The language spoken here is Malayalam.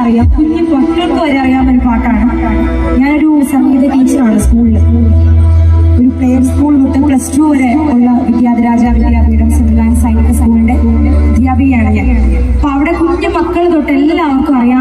അറിയാം, കുഞ്ഞു മക്കൾക്ക് വരെ അറിയാവുന്ന ഒരു പാട്ടാണ്. ഞാനൊരു സംഗീത ടീച്ചറാണ് സ്കൂളിൽ. ഒരു പ്ലെയർ സ്കൂൾ തൊട്ട് +2 വരെ ഉള്ള വിദ്യാധിരാജ വിദ്യാപീഠം സിവിൽ ആൻഡ് സൈനിക സ്കൂളിന്റെ അധ്യാപികയാണ് ഞാൻ. അപ്പൊ അവിടെ കുഞ്ഞു മക്കൾ തൊട്ട് എല്ലാവർക്കും അറിയാം